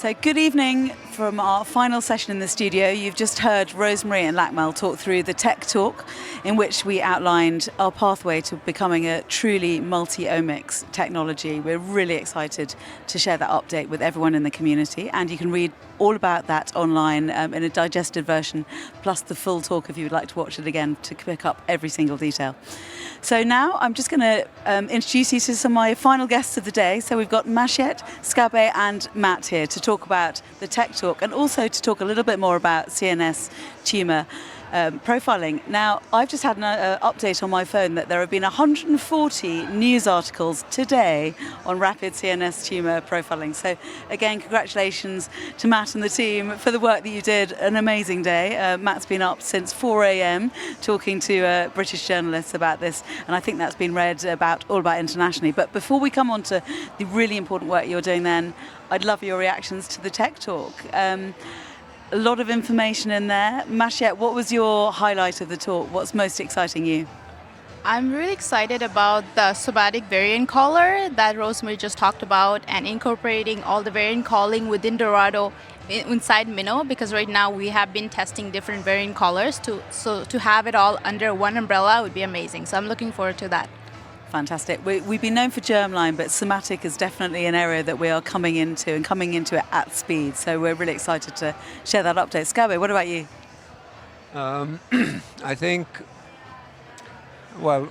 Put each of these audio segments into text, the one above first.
So good evening from our final session in the studio. You've just heard Rosemary and Lakmal talk through the tech talk in which we outlined our pathway to becoming a truly multi-omics technology. We're really excited to share that update with everyone in the community, and you can read all about that online in a digested version, plus the full talk if you would like to watch it again to pick up every single detail. So now I'm just going to introduce you to some of my final guests of the day. So we've got Mashiat, Skarpheddin and Matt here to talk about the tech talk and also to talk a little bit more about CNS tumour profiling. Now, I've just had an update on my phone that there have been 140 news articles today on rapid CNS tumour profiling. So again, congratulations to Matt and the team for the work that you did. An amazing day. Matt's been up since 4 a.m. talking to British journalists about this, and I think that's been read all about internationally. But before we come on to the really important work you're doing then, I'd love your reactions to the tech talk. A lot of information in there. Mashiat, what was your highlight of the talk? What's most exciting you? I'm really excited about the somatic variant caller that Rosemary just talked about and incorporating all the variant calling within Dorado inside Minnow, because right now we have been testing different variant callers. So to have it all under one umbrella would be amazing. So I'm looking forward to that. Fantastic. We've been known for germline, but somatic is definitely an area that we are coming into it at speed. So we're really excited to share that update. Skarbe, what about you? I think, well,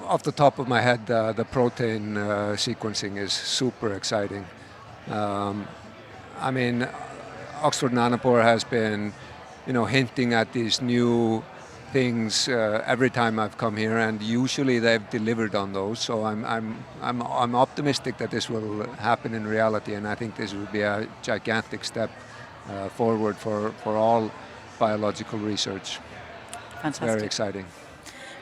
off the top of my head, the protein sequencing is super exciting. I mean, Oxford Nanopore has been, hinting at these new things every time I've come here, and usually they've delivered on those. So I'm optimistic that this will happen in reality, and I think this will be a gigantic step forward for all biological research. Fantastic. Very exciting.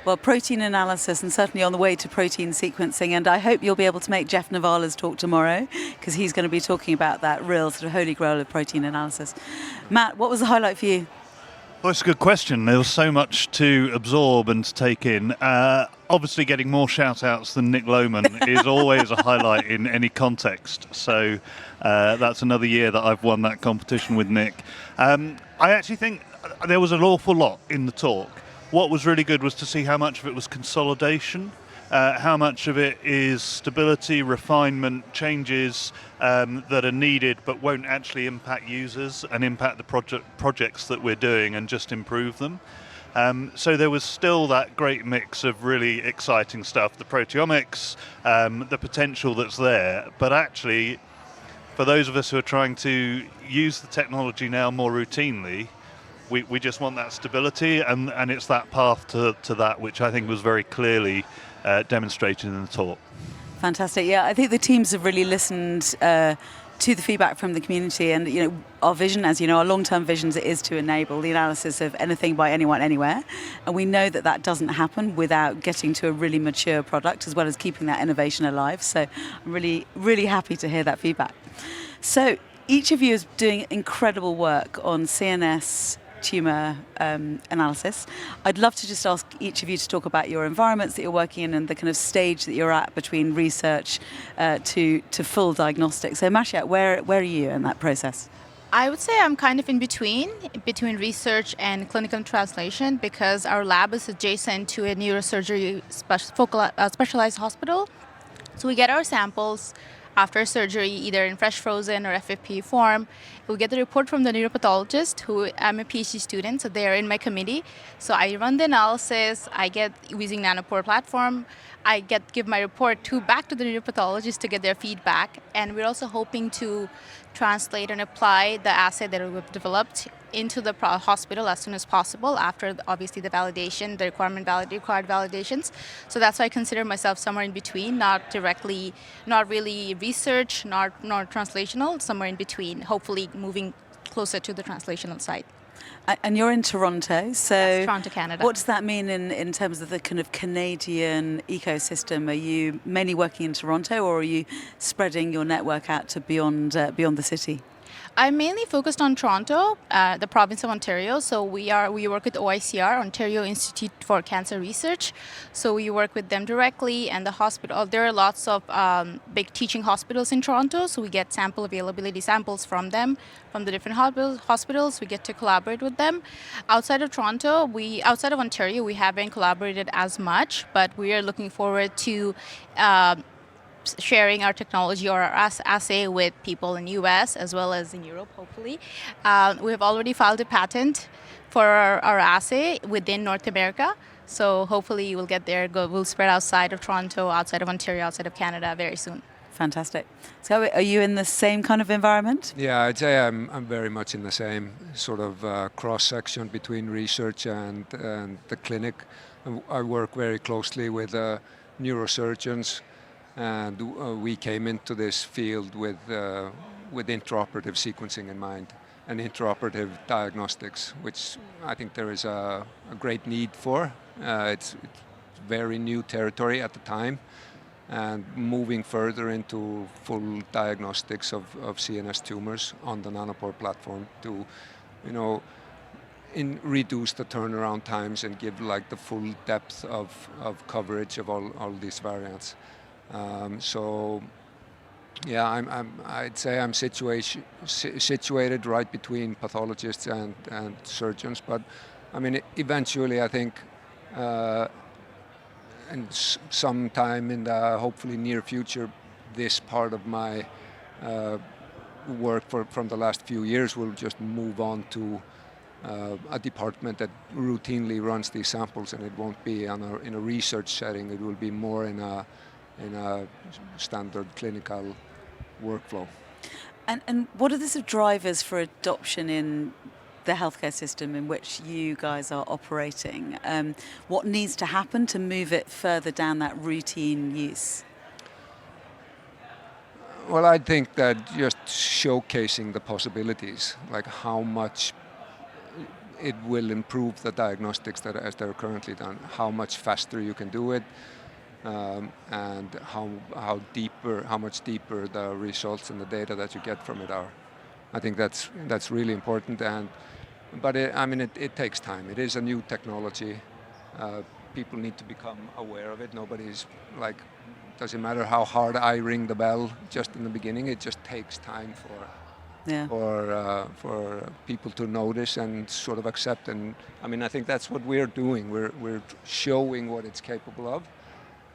Well, protein analysis and certainly on the way to protein sequencing, and I hope you'll be able to make Jeff Navala's talk tomorrow, because he's going to be talking about that real sort of holy grail of protein analysis. Matt, what was the highlight for you? Well, it's a good question. There was so much to absorb and to take in. Obviously, getting more shout-outs than Nick Lohman is always a highlight in any context. So that's another year that I've won that competition with Nick. I actually think there was an awful lot in the talk. What was really good was to see how much of it was consolidation, how much of it is stability, refinement, changes that are needed but won't actually impact users and impact the projects that we're doing and just improve them. So there was still that great mix of really exciting stuff, the proteomics, the potential that's there, but actually for those of us who are trying to use the technology now more routinely, we just want that stability, and it's that path to that which I think was very clearly demonstrated in the talk. Fantastic. Yeah, I think the teams have really listened to the feedback from the community, and our vision, as you know, our long-term visions is to enable the analysis of anything by anyone, anywhere, and we know that doesn't happen without getting to a really mature product as well as keeping that innovation alive. So I'm really, really happy to hear that feedback. So each of you is doing incredible work on CNS tumour analysis. I'd love to just ask each of you to talk about your environments that you're working in and the kind of stage that you're at between research to full diagnostics. So Mashiat, where are you in that process? I would say I'm kind of in between research and clinical translation, because our lab is adjacent to a neurosurgery specialized hospital. So we get our samples after surgery, either in fresh frozen or FFPE form. We get the report from the neuropathologist, who I'm a PhD student, so they're in my committee. So I run the analysis, I get, using Nanopore platform, I give my report back to the neuropathologist to get their feedback. And we're also hoping to translate and apply the assay that we've developed into the hospital as soon as possible after, obviously, the validation, the required validations. So that's why I consider myself somewhere in between, not really research, not translational, somewhere in between, hopefully moving closer to the translational side. And you're in Toronto, so yes, Toronto, Canada. What does that mean in terms of the kind of Canadian ecosystem? Are you mainly working in Toronto, or are you spreading your network out to beyond the city? I'm mainly focused on Toronto, the province of Ontario. So we work with OICR, Ontario Institute for Cancer Research. So we work with them directly, and the hospital. There are lots of big teaching hospitals in Toronto, so we get sample availability samples from them, from the different hospitals. We get to collaborate with them. Outside of Ontario, we haven't collaborated as much, but we are looking forward to sharing our technology or our assay with people in US as well as in Europe, hopefully. We have already filed a patent for our assay within North America. So hopefully we'll get there, we'll spread outside of Toronto, outside of Ontario, outside of Canada very soon. Fantastic. So are you in the same kind of environment? Yeah, I'd say I'm very much in the same sort of cross-section between research and the clinic. I work very closely with neurosurgeons, and we came into this field with interoperative sequencing in mind and interoperative diagnostics, which I think there is a great need for. It's very new territory at the time, and moving further into full diagnostics of CNS tumors on the Nanopore platform to, reduce the turnaround times and give like the full depth of coverage of all these variants. I'd say I'm situated right between pathologists and surgeons, but I mean, eventually I think and sometime in the hopefully near future, this part of my work from the last few years will just move on to a department that routinely runs these samples, and it won't be in a research setting. It will be more in a standard clinical workflow. And what are the sort of drivers for adoption in the healthcare system in which you guys are operating? What needs to happen to move it further down that routine use? Well, I think that just showcasing the possibilities, like how much it will improve the diagnostics that as they're currently done, how much faster you can do it, and how much deeper the results and the data that you get from it are. I think that's really important, but it takes time. It is a new technology. People need to become aware of it. Nobody's like, doesn't matter how hard I ring the bell just in the beginning. It just takes time for people to notice and sort of accept. And I mean, I think that's what we're doing. We're showing what it's capable of.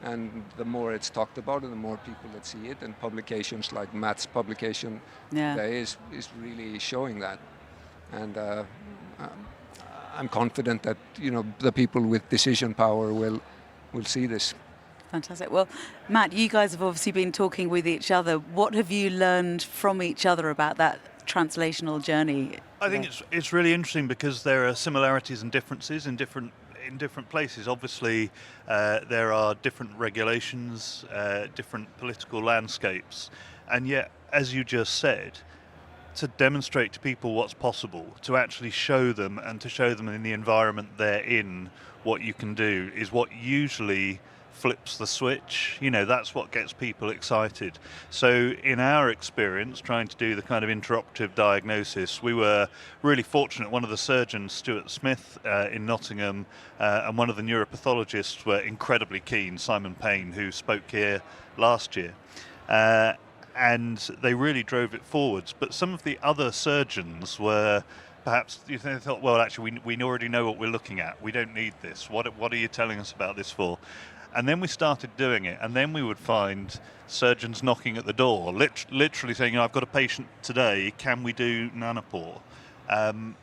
And the more it's talked about and the more people that see it, and publications like Matt's publication today is really showing that. And I'm confident that the people with decision power will see this. Fantastic. Well, Matt, you guys have obviously been talking with each other. What have you learned from each other about that translational journey? I think it's really interesting because there are similarities and differences in different places. Obviously, there are different regulations, different political landscapes, and yet, as you just said, to demonstrate to people what's possible, to actually show them and to show them in the environment they're in what you can do is what usually flips the switch. That's what gets people excited. So in our experience, trying to do the kind of interoperative diagnosis, we were really fortunate. One of the surgeons, Stuart Smith in Nottingham, and one of the neuropathologists were incredibly keen, Simon Payne, who spoke here last year. And they really drove it forwards. But some of the other surgeons were perhaps, they thought, well, actually, we already know what we're looking at. We don't need this. What are you telling us about this for? And then we started doing it, and then we would find surgeons knocking at the door, literally saying, I've got a patient today, can we do Nanopore? And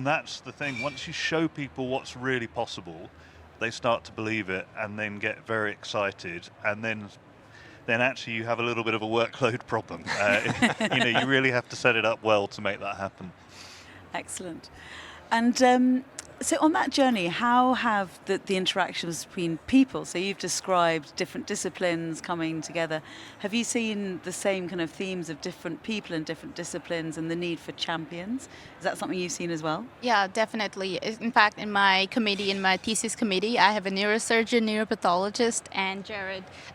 that's the thing. Once you show people what's really possible, they start to believe it and then get very excited, and then actually you have a little bit of a workload problem. You really have to set it up well to make that happen. Excellent. And so on that journey, how have the interactions between people, so you've described different disciplines coming together, have you seen the same kind of themes of different people and different disciplines and the need for champions? Is that something you've seen as well? Yeah, definitely. In fact, in my thesis committee, I have a neurosurgeon, neuropathologist, and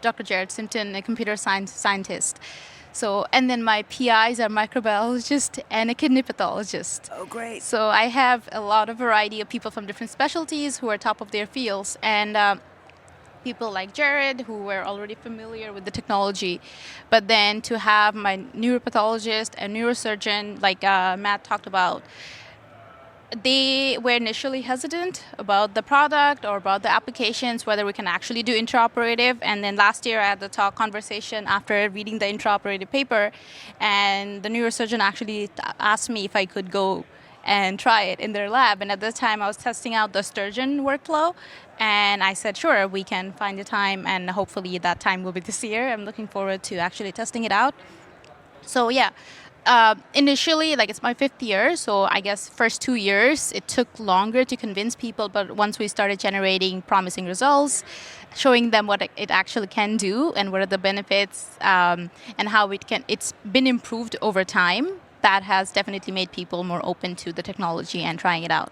Dr. Jared Simpton, a computer science scientist. So, and then my PIs are microbiologist and a kidney pathologist. Oh, great. So I have a lot of variety of people from different specialties who are top of their fields, and people like Jared who were already familiar with the technology. But then to have my neuropathologist and neurosurgeon, like Matt talked about, they were initially hesitant about the product or about the applications, whether we can actually do interoperative. And then last year I had the talk conversation after reading the interoperative paper, and the neurosurgeon actually asked me if I could go and try it in their lab. And at the time I was testing out the sturgeon workflow, and I said, sure, we can find a time, and hopefully that time will be this year. I'm looking forward to actually testing it out. So yeah. Initially, like, it's my 5th year, so I guess first 2 years it took longer to convince people, but once we started generating promising results, showing them what it actually can do and what are the benefits, and how it's been improved over time, that has definitely made people more open to the technology and trying it out.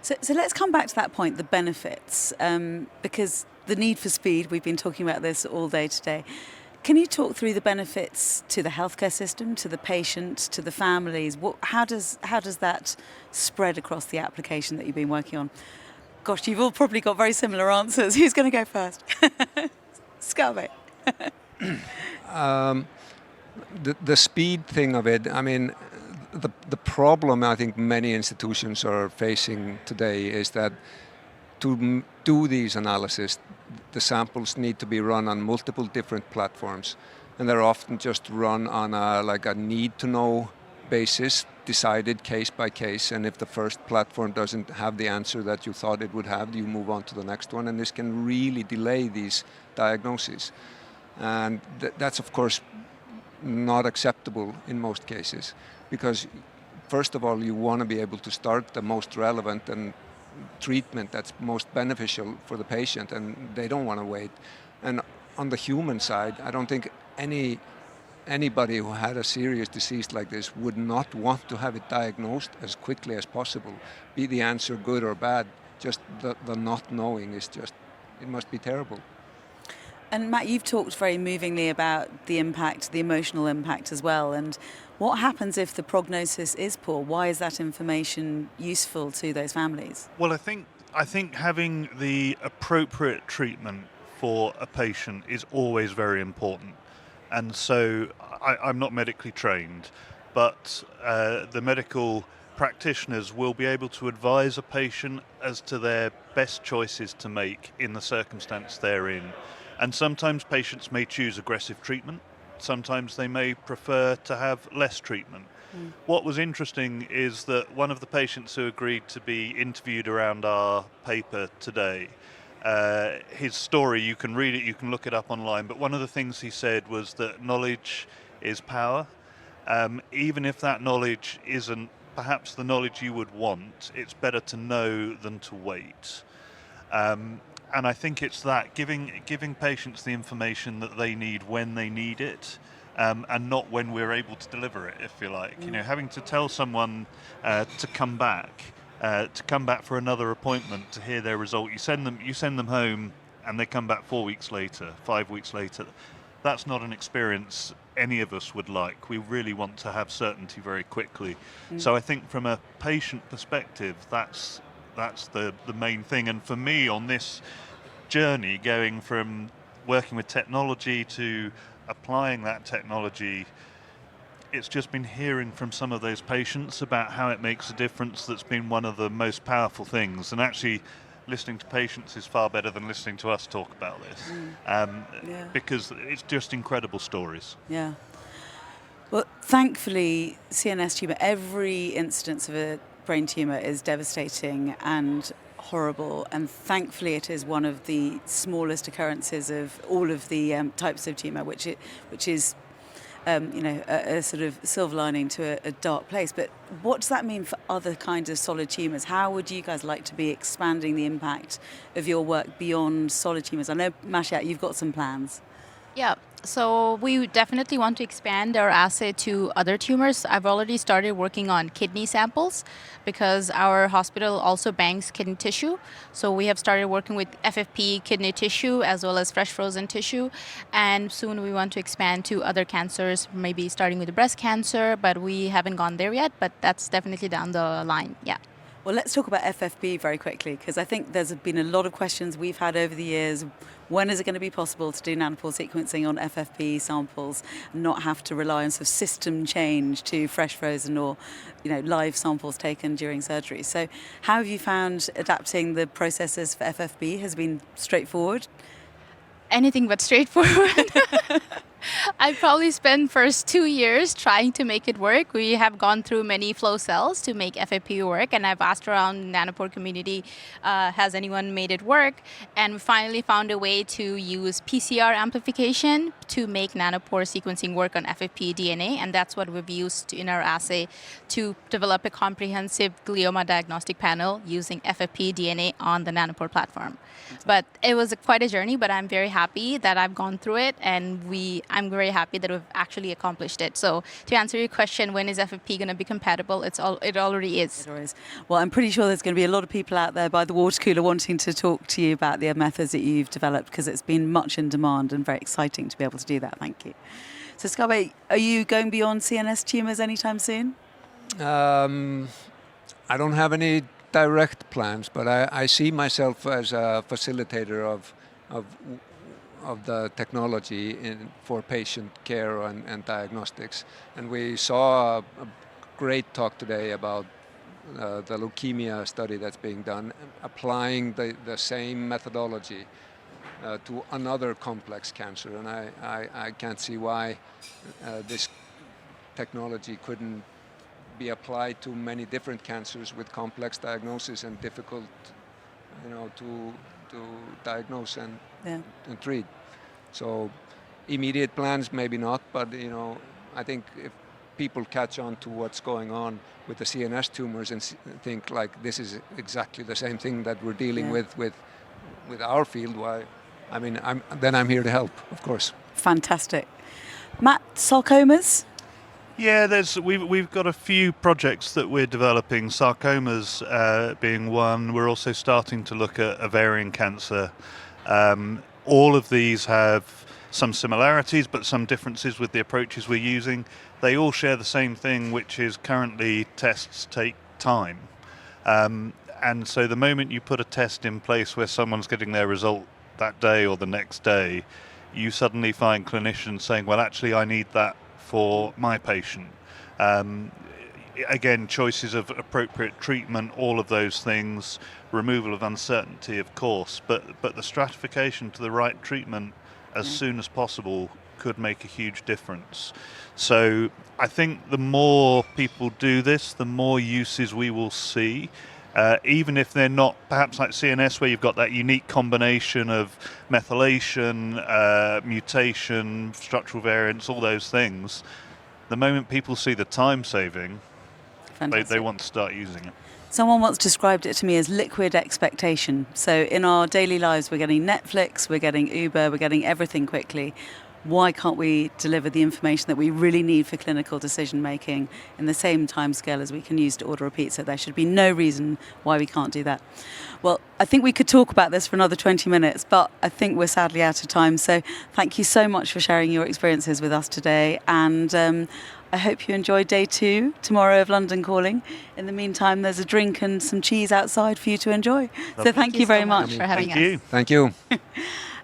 So let's come back to that point, the benefits, because the need for speed, we've been talking about this all day today. Can you talk through the benefits to the healthcare system, to the patient, to the families? How does that spread across the application that you've been working on? Gosh, you've all probably got very similar answers. Who's going to go first? Skarpheddin. The speed thing of it, I mean, the problem I think many institutions are facing today is that to do these analyses, the samples need to be run on multiple different platforms, and they're often just run on a need-to-know basis, decided case by case, and if the first platform doesn't have the answer that you thought it would have, you move on to the next one, and this can really delay these diagnoses. And that's of course not acceptable in most cases, because first of all you want to be able to start the most relevant and treatment that's most beneficial for the patient, and they don't want to wait. And on the human side, I don't think anybody who had a serious disease like this would not want to have it diagnosed as quickly as possible. Be the answer good or bad, just the not knowing is just, it must be terrible. And Matt, you've talked very movingly about the impact, the emotional impact as well. And what happens if the prognosis is poor? Why is that information useful to those families? Well, I think having the appropriate treatment for a patient is always very important. And so I'm not medically trained, but the medical practitioners will be able to advise a patient as to their best choices to make in the circumstance they're in. And sometimes patients may choose aggressive treatment. Sometimes they may prefer to have less treatment. What was interesting is that one of the patients who agreed to be interviewed around our paper today, his story, you can read it, you can look it up online, but one of the things he said was that knowledge is power. Even if that knowledge isn't perhaps the knowledge you would want, it's better to know than to wait. And I think it's that, giving patients the information that they need when they need it, and not when we're able to deliver it, if you like. You know, having to tell someone to come back for another appointment to hear their result. You send them home, and they come back 4 weeks later, 5 weeks later. That's not an experience any of us would like. We really want to have certainty very quickly. So I think from a patient perspective, that's the main thing. And for me on this journey, going from working with technology to applying that technology, it's just been hearing from some of those patients about how it makes a difference that's been one of the most powerful things. And actually listening to patients is far better than listening to us talk about this, because it's just incredible stories. Yeah. Well, thankfully, CNS tumour, every instance of a brain tumour is devastating and horrible, and thankfully it is one of the smallest occurrences of all of the types of tumour, which is a sort of silver lining to a dark place. But what does that mean for other kinds of solid tumours? How would you guys like to be expanding the impact of your work beyond solid tumours? I know, Mashiat, you've got some plans. Yeah, So we definitely want to expand our assay to other tumors. I've already started working on kidney samples because our hospital also banks kidney tissue. So we have started working with FFPE kidney tissue as well as fresh frozen tissue. And soon we want to expand to other cancers, maybe starting with breast cancer, but we haven't gone there yet, but that's definitely down the line, yeah. Well, let's talk about FFPE very quickly, because I think there's been a lot of questions we've had over the years. When is it going to be possible to do nanopore sequencing on FFPE samples and not have to rely on sort of system change to fresh frozen or, live samples taken during surgery? So how have you found adapting the processes for FFPE? Has it been straightforward? Anything but straightforward. I probably spent first 2 years trying to make it work. We have gone through many flow cells to make FFPE work, and I've asked around nanopore community, has anyone made it work? And we finally found a way to use PCR amplification to make nanopore sequencing work on FFPE DNA, and that's what we've used in our assay to develop a comprehensive glioma diagnostic panel using FFPE DNA on the nanopore platform. But it was quite a journey, but I'm very happy that I've gone through it, and I'm very happy that we've actually accomplished it. So to answer your question, when is FFP going to be compatible? It already is. It already is. Well, I'm pretty sure there's going to be a lot of people out there by the water cooler wanting to talk to you about the methods that you've developed, because it's been much in demand and very exciting to be able to do that. Thank you. So Skarpheddin, are you going beyond CNS tumours anytime soon? I don't have any direct plans, but I see myself as a facilitator of the technology for patient care and diagnostics. And we saw a great talk today about the leukemia study that's being done, applying the same methodology to another complex cancer. And I can't see why this technology couldn't be applied to many different cancers with complex diagnosis and difficult, to diagnose and treat. So immediate plans, maybe not, but I think if people catch on to what's going on with the CNS tumors and think like this is exactly the same thing that we're dealing with our field, I'm here to help, of course. Fantastic. Matt, sarcomas? Yeah, we've got a few projects that we're developing, sarcomas being one. We're also starting to look at ovarian cancer. All of these have some similarities but some differences with the approaches we're using. They all share the same thing, which is currently tests take time. And so the moment you put a test in place where someone's getting their result that day or the next day, you suddenly find clinicians saying, well, actually, I need that for my patient. Again, choices of appropriate treatment, all of those things, removal of uncertainty, of course, but the stratification to the right treatment as soon as possible could make a huge difference. So I think the more people do this, the more uses we will see. Even if they're not perhaps like CNS, where you've got that unique combination of methylation, mutation, structural variants, all those things, the moment people see the time saving, they want to start using it. Someone once described it to me as liquid expectation. So in our daily lives, we're getting Netflix, we're getting Uber, we're getting everything quickly. Why can't we deliver the information that we really need for clinical decision making in the same timescale as we can use to order a pizza? There should be no reason why we can't do that. Well, I think we could talk about this for another 20 minutes, but I think we're sadly out of time. So thank you so much for sharing your experiences with us today. And I hope you enjoy day 2 tomorrow of London Calling. In the meantime, there's a drink and some cheese outside for you to enjoy. So thank you very much for having us. Thank you.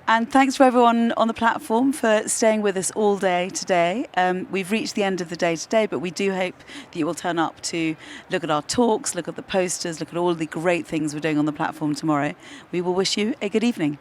And thanks to everyone on the platform for staying with us all day today. We've reached the end of the day today, but we do hope that you will turn up to look at our talks, look at the posters, look at all the great things we're doing on the platform tomorrow. We will wish you a good evening.